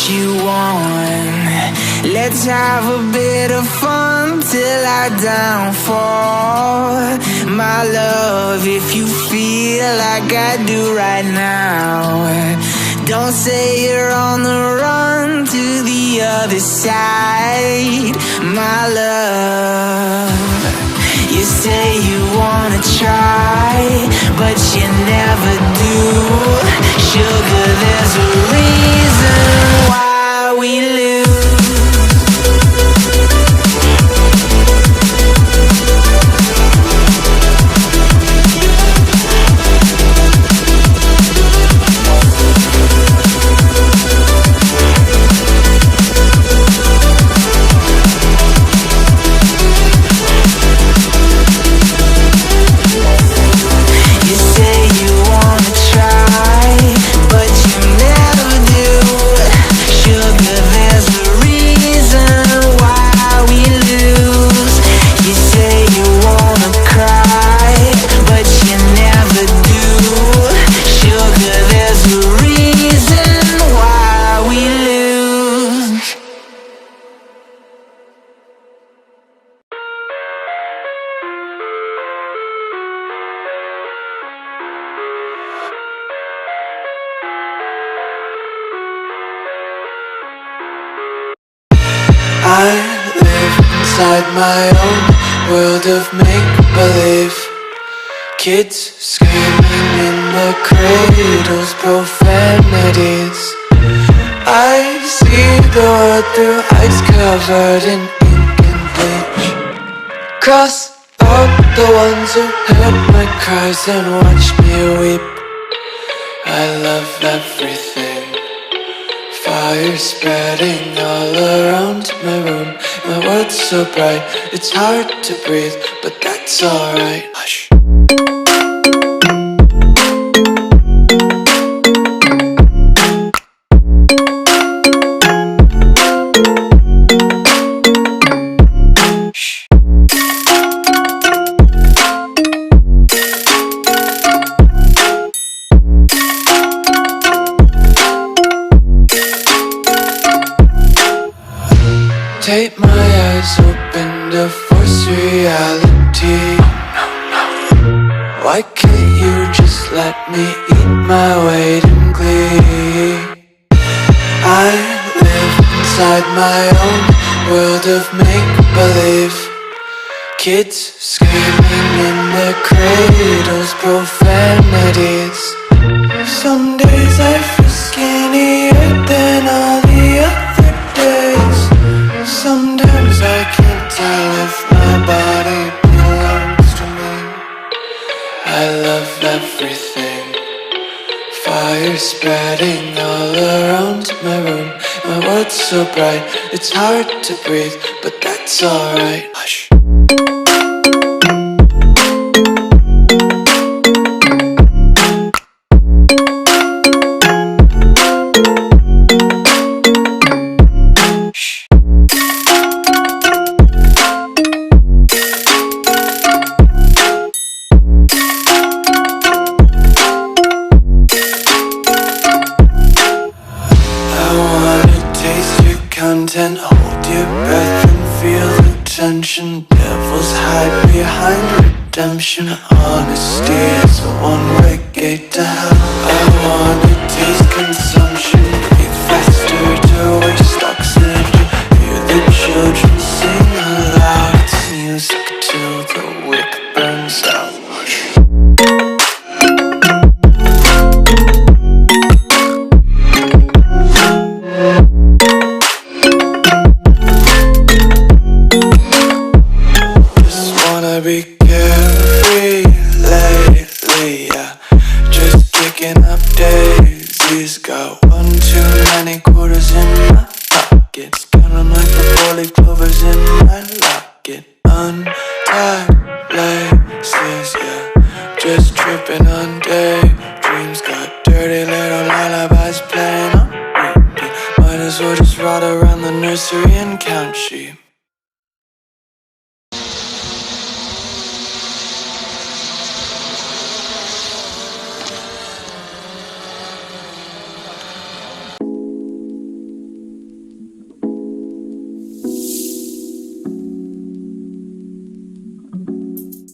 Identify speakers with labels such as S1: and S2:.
S1: you want. Let's have a bit of fun till I downfall. My love, if you feel like I do right now, don't say you're on the run to the other side. My love, you say you wanna try, but you never do. Sugar, there's a reason why we lose.
S2: I live inside my own world of make-believe. Kids screaming in the cradles, profanities. I see the world through eyes covered in ink and bleach. Cross out the ones who heard my cries and watched me weep. I love everything. Fire spreading all around my room. My world's so bright, it's hard to breathe, but that's alright. Hush. Take my eyes open to force reality. Why can't you just let me eat my weight in glee? I live inside my own world of make-believe. Kids screaming in their cradles, profanities. Some days I feel skinnier than all the other days. Sometimes I can't tell if my body belongs to me. I love everything. Fire spreading all around my room. My world's so bright, it's hard to breathe, but that's alright. Hush. Content, hold your breath and feel the tension. Devils hide behind redemption. Honesty is a one-way gate to hell. I wanna taste consumption. Breathe faster to waste oxygen. Hear the children sing aloud. It's music till the wick burns out. Be carefree lately, yeah. Just kicking up daisies. Got one too many quarters in my pockets. Counting like the four-leaf clovers in my locket. Untied laces, yeah. Just tripping on daydreams. Got dirty little lullabies playing on repeat. Might as well just ride around the nursery and count sheep.